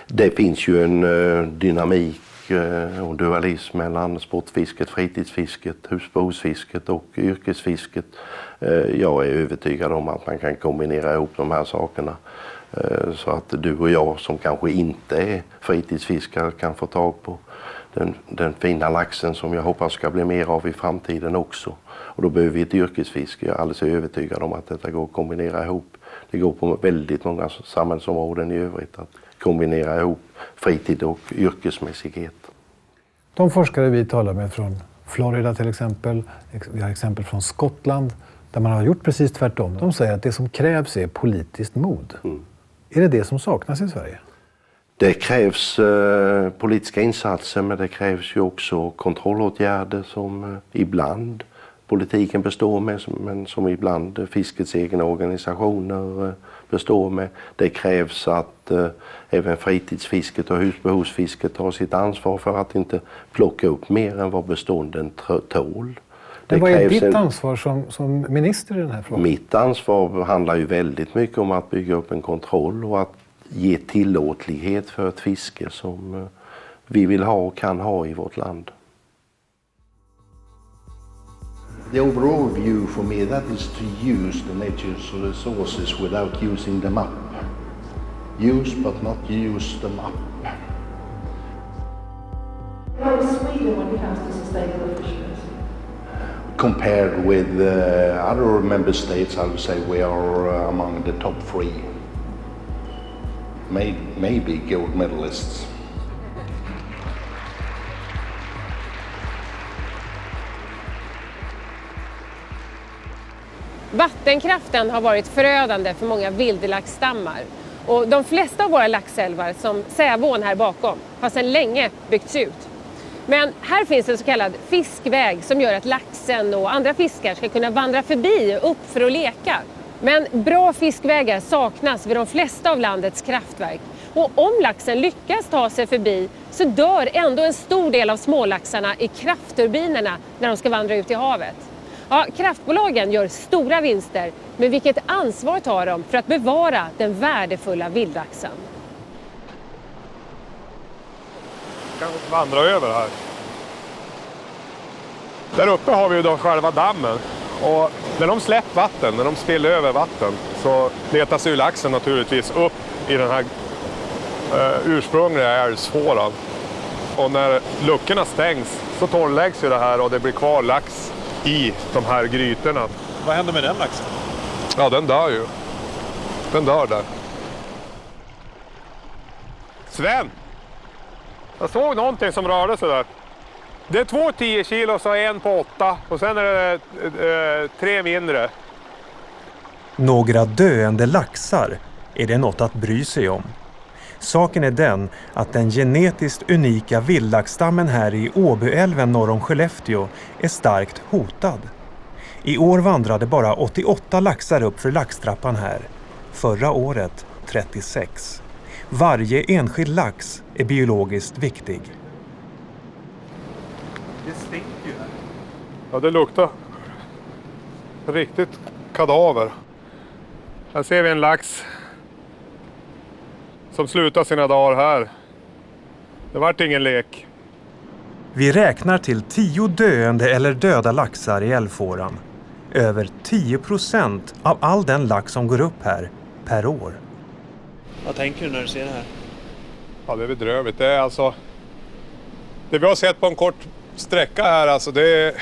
Det finns ju en dynamik och dualism mellan sportfisket, fritidsfisket, husbehovsfisket och yrkesfisket. Jag är övertygad om att man kan kombinera ihop de här sakerna så att du och jag som kanske inte är fritidsfiskare kan få tag på den fina laxen som jag hoppas ska bli mer av i framtiden också. Och då behöver vi ett yrkesfiske. Jag är alldeles övertygad om att detta går att kombinera ihop. Det går på väldigt många samhällsområden i övrigt att kombinera ihop fritid och yrkesmässighet. De forskare vi talar med från Florida till exempel, vi har exempel från Skottland där man har gjort precis tvärtom. De säger att det som krävs är politiskt mod. Är det som saknas i Sverige? Det krävs politiska insatser, men det krävs ju också kontrollåtgärder som ibland politiken består med, men som ibland fiskets egna organisationer består med. Det krävs att även fritidsfisket och husbehovsfisket tar sitt ansvar för att inte plocka upp mer än vad bestånden tål. Men vad är ditt ansvar som minister i den här frågan? Mitt ansvar handlar ju väldigt mycket om att bygga upp en kontroll och att ge tillåtlighet för ett fiske som vi vill ha och kan ha i vårt land. The overall view for me, that is to use the nature's resources without using them up. Use but not use them up. How is Sweden when it comes to sustainable fisheries? Compared with other member states, I would say we are among the top 3. Maybe gold medalists. Vattenkraften har varit förödande för många vildlaxstammar. Och de flesta av våra laxälvar, som Sävån här bakom, har sedan länge byggts ut. Men här finns en så kallad fiskväg som gör att laxen och andra fiskar ska kunna vandra förbi och upp för att leka. Men bra fiskvägar saknas vid de flesta av landets kraftverk. Och om laxen lyckas ta sig förbi så dör ändå en stor del av smålaxarna i kraftturbinerna när de ska vandra ut i havet. Ja, kraftbolagen gör stora vinster, men vilket ansvar tar de för att bevara den värdefulla vildlaxen? Vi kan vandra över här. Där uppe har vi ju då själva dammen. Och när de släpper vatten, när de spiller över vatten, så letas ju laxen naturligtvis upp i den här ursprungliga älvsfåran. Och när luckorna stängs så torrläggs ju det här och det blir kvar lax i de här grytorna. Vad händer med den laxen? Ja, den dör ju. Den dör där. Sven! Jag såg någonting som rörde sig där. Det är 2 10 kilo och en på 8 och sen är det 3 mindre. Några döende laxar, är det något att bry sig om? Saken är den att den genetiskt unika vildlaxstammen här i Åbyälven norr om Skellefteå är starkt hotad. I år vandrade bara 88 laxar upp för laxtrappan här. Förra året 36. Varje enskild lax är biologiskt viktig. Det stinker ju här. Ja, det luktar riktigt kadaver. Här ser vi en lax som slutar sina dagar här. Det vart ingen lek. Vi räknar till 10 döende eller döda laxar i älvfåran. Över 10% av all den lax som går upp här per år. Vad tänker du när du ser det här? Ja, det är bedrövligt. Det är alltså... Det vi har sett på en kort sträcka här, alltså det är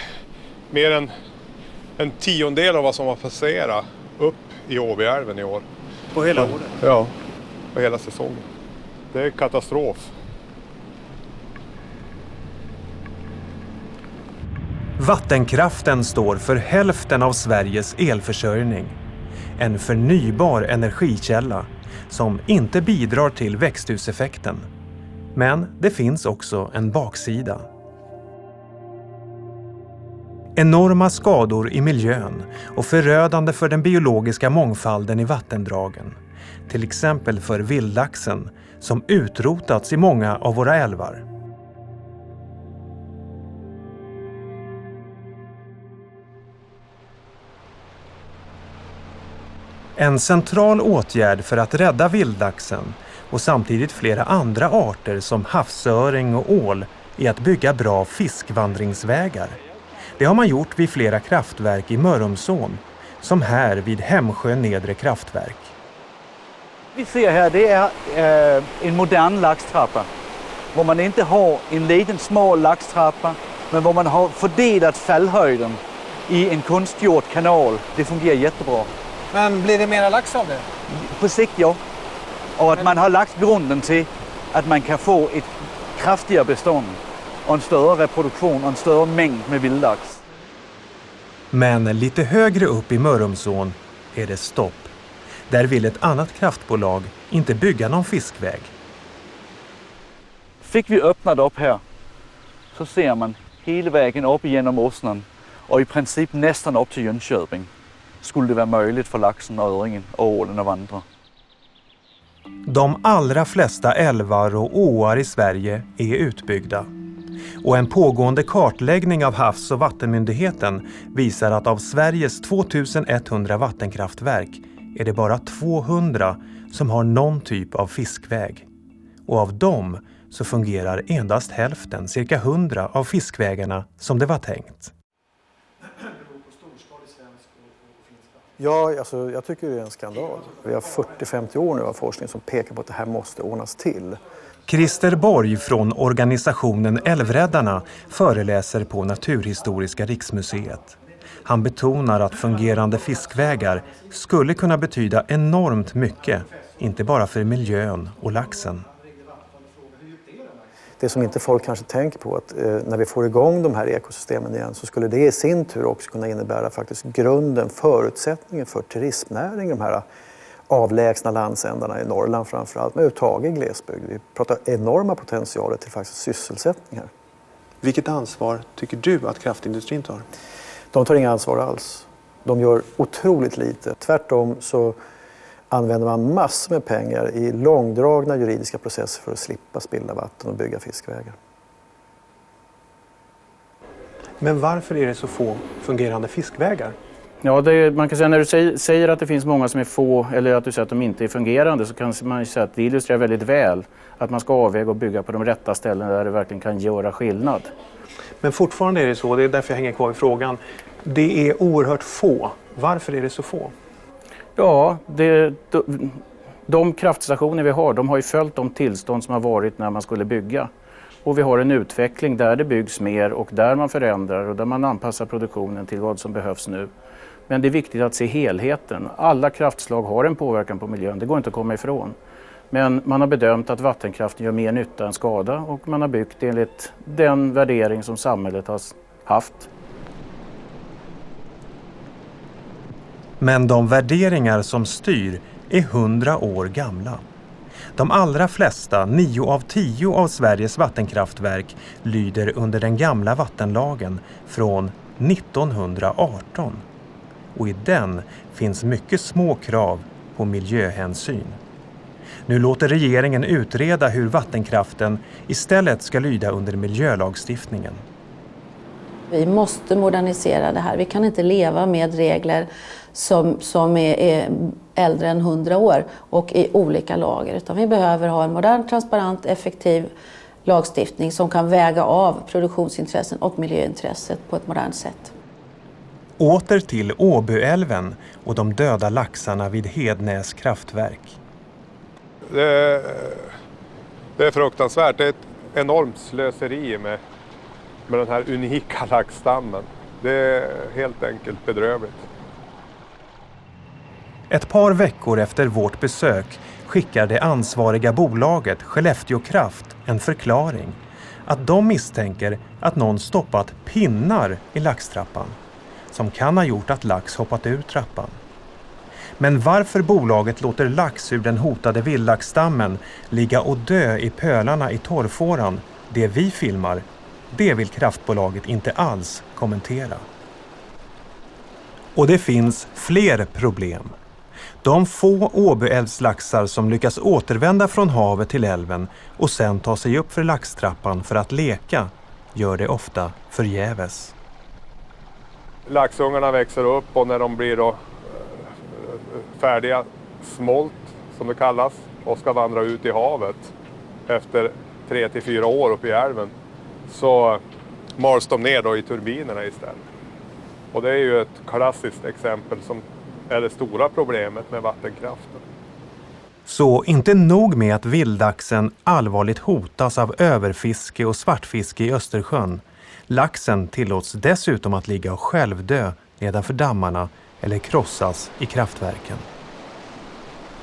mer än en tiondel av vad som har passerat upp i Åbyälven i år. På hela året? Ja, på hela säsongen. Det är katastrof. Vattenkraften står för hälften av Sveriges elförsörjning. En förnybar energikälla som inte bidrar till växthuseffekten. Men det finns också en baksida. Enorma skador i miljön och förödande för den biologiska mångfalden i vattendragen. Till exempel för vildlaxen som utrotats i många av våra älvar. En central åtgärd för att rädda vildlaxen och samtidigt flera andra arter som havsöring och ål är att bygga bra fiskvandringsvägar. Det har man gjort vid flera kraftverk i Mörrumsån, som här vid Hemsjö nedre kraftverk. Vi ser här, det är en modern laxtrappa. Hvor man inte har en liten smal laxtrappa, men hvor man har fördelat fallhöjden i en konstgjord kanal. Det fungerar jättebra. Men blir det mera lax av det? På sikt, ja. Och att man har lagt grunden till att man kan få ett kraftigare bestånd och en större reproduktion och en större mängd med vildlax. Men lite högre upp i Mörrumsån är det stopp. Där vill ett annat kraftbolag inte bygga någon fiskväg. Fick vi öppnat upp här så ser man hela vägen upp genom Åsnan och i princip nästan upp till Jönköping skulle det vara möjligt för laxen och öringen och ålen att vandra. De allra flesta älvar och åar i Sverige är utbyggda. Och en pågående kartläggning av Havs- och vattenmyndigheten visar att av Sveriges 2100 vattenkraftverk är det bara 200 som har någon typ av fiskväg. Och av dem så fungerar endast hälften, cirka 100 av fiskvägarna som det var tänkt. Ja, alltså, jag tycker det är en skandal. Vi har 40-50 år nu av forskning som pekar på att det här måste ordnas till. Christer Borg från organisationen Älvräddarna föreläser på Naturhistoriska riksmuseet. Han betonar att fungerande fiskvägar skulle kunna betyda enormt mycket, inte bara för miljön och laxen. Det som inte folk kanske tänker på att när vi får igång de här ekosystemen igen så skulle det i sin tur också kunna innebära faktiskt grunden, förutsättningen för turismnäring, de här avlägsna landsändarna i Norrland framförallt, men överhuvudtaget i glesbygd. Vi pratar enorma potentialer till faktiskt sysselsättning här. Vilket ansvar tycker du att kraftindustrin tar? De tar inga ansvar alls. De gör otroligt lite. Tvärtom så använder man massor med pengar i långdragna juridiska processer för att slippa spilla vatten och bygga fiskvägar. Men varför är det så få fungerande fiskvägar? Ja, man kan säga när du säger att det finns många som är få eller att du säger att de inte är fungerande så kan man säga att det illustrerar väldigt väl att man ska avväga och bygga på de rätta ställena där det verkligen kan göra skillnad. Men fortfarande är det så, det är därför jag hänger kvar i frågan. Det är oerhört få. Varför är det så få? Ja, de kraftstationer vi har, de har ju följt de tillstånd som har varit när man skulle bygga. Och vi har en utveckling där det byggs mer och där man förändrar och där man anpassar produktionen till vad som behövs nu. Men det är viktigt att se helheten. Alla kraftslag har en påverkan på miljön, det går inte att komma ifrån. Men man har bedömt att vattenkraften gör mer nytta än skada och man har byggt enligt den värdering som samhället har haft. Men de värderingar som styr är 100 år gamla. De allra flesta, 9 av 10 av Sveriges vattenkraftverk, lyder under den gamla vattenlagen från 1918. Och i den finns mycket små krav på miljöhänsyn. Nu låter regeringen utreda hur vattenkraften istället ska lyda under miljölagstiftningen. Vi måste modernisera det här. Vi kan inte leva med regler som är äldre än 100 år och i olika lager. Utan vi behöver ha en modern, transparent, effektiv lagstiftning som kan väga av produktionsintressen och miljöintresset på ett modernt sätt. Åter till Åbyälven och de döda laxarna vid Hednäs kraftverk. Det är fruktansvärt. Det är ett enormt slöseri med den här unika laxstammen. Det är helt enkelt bedrövligt. Ett par veckor efter vårt besök skickar det ansvariga bolaget Skellefteå Kraft en förklaring att de misstänker att någon stoppat pinnar i laxtrappan som kan ha gjort att lax hoppat ur trappan. Men varför bolaget låter lax ur den hotade vildlaxstammen ligga och dö i pölarna i torrfåran, det vi filmar, det vill kraftbolaget inte alls kommentera. Och det finns fler problem. De få Åbyälvslaxar som lyckas återvända från havet till älven och sen ta sig upp för laxtrappan för att leka gör det ofta förgäves. Laxungarna växer upp och när de blir då färdiga smolt som det kallas och ska vandra ut i havet efter 3-4 år upp i älven så mals de ner då i turbinerna istället. Och det är ju ett klassiskt exempel som är det stora problemet med vattenkraften. Så inte nog med att vildlaxen allvarligt hotas av överfiske och svartfiske i Östersjön. Laxen tillåts dessutom att ligga och självdö nedanför dammarna eller krossas i kraftverken.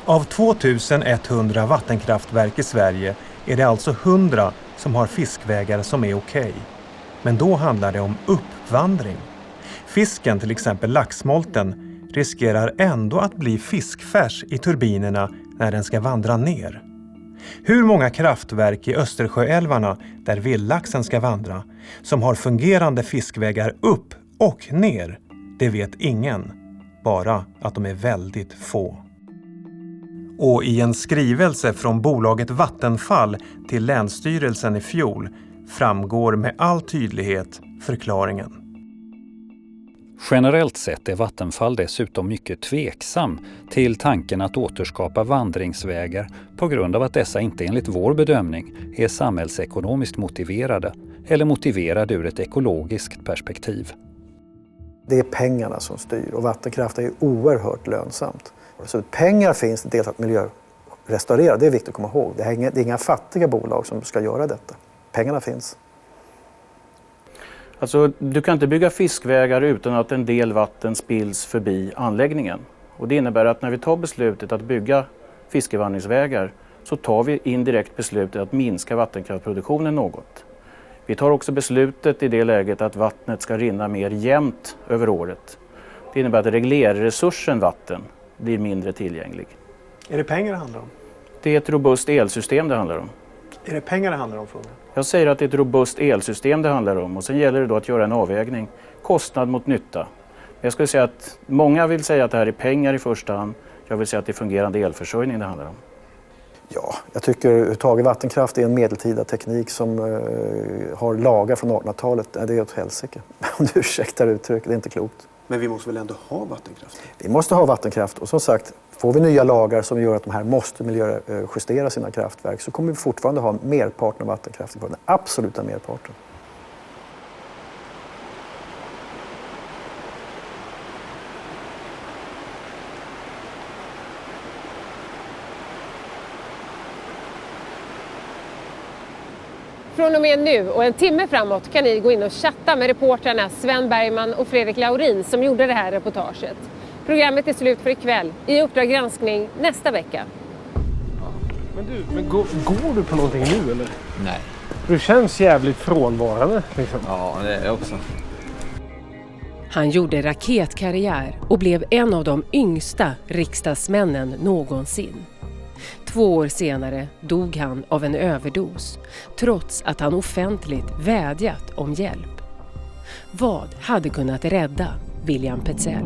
Av 2100 vattenkraftverk i Sverige är det alltså 100 som har fiskvägar som är okej. Men då handlar det om uppvandring. Fisken, till exempel laxsmolten, riskerar ändå att bli fiskfärs i turbinerna när den ska vandra ner. Hur många kraftverk i Östersjöälvarna där vildlaxen ska vandra som har fungerande fiskvägar upp och ner, det vet ingen. Bara att de är väldigt få. Och i en skrivelse från bolaget Vattenfall till Länsstyrelsen i fjol framgår med all tydlighet förklaringen. Generellt sett är Vattenfall dessutom mycket tveksam till tanken att återskapa vandringsvägar på grund av att dessa inte enligt vår bedömning är samhällsekonomiskt motiverade eller motiverade ur ett ekologiskt perspektiv. Det är pengarna som styr och vattenkraft är ju oerhört lönsamt. Så pengar finns dels att miljörestaurera, det är viktigt att komma ihåg. Det är inga fattiga bolag som ska göra detta. Pengarna finns. Alltså, du kan inte bygga fiskvägar utan att en del vatten spills förbi anläggningen. Och det innebär att när vi tar beslutet att bygga fiskevandringsvägar så tar vi indirekt beslutet att minska vattenkraftproduktionen något. Vi tar också beslutet i det läget att vattnet ska rinna mer jämnt över året. Det innebär att reglerresursen vatten blir mindre tillgänglig. Är det pengar det handlar om? Det är ett robust elsystem det handlar om. Är det pengar det handlar om, frågan? Jag säger att det är ett robust elsystem det handlar om och sen gäller det då att göra en avvägning. Kostnad mot nytta. Jag skulle säga att många vill säga att det här är pengar i första hand. Jag vill säga att det är fungerande elförsörjning det handlar om. Ja, jag tycker överhuvudtaget vattenkraft är en medeltida teknik som har lagar från 1800-talet. Det är ett helsike. Om du ursäktar uttryck, det är inte klokt. Men vi måste väl ändå ha vattenkraft? Vi måste ha vattenkraft och som sagt, får vi nya lagar som gör att de här måste miljöjustera sina kraftverk så kommer vi fortfarande ha merparten av vattenkraften, den absoluta merparten. Från och med nu och en timme framåt kan ni gå in och chatta med reportrarna Sven Bergman och Fredrik Laurin som gjorde det här reportaget. Programmet är slut för ikväll. I Uppdrag granskning nästa vecka. Men går du på någonting nu eller? Nej. Du känns jävligt frånvarande. Liksom. Ja, det är också. Han gjorde raketkarriär och blev en av de yngsta riksdagsmännen någonsin. 2 år senare dog han av en överdos, trots att han offentligt vädjat om hjälp. Vad hade kunnat rädda William Petzell?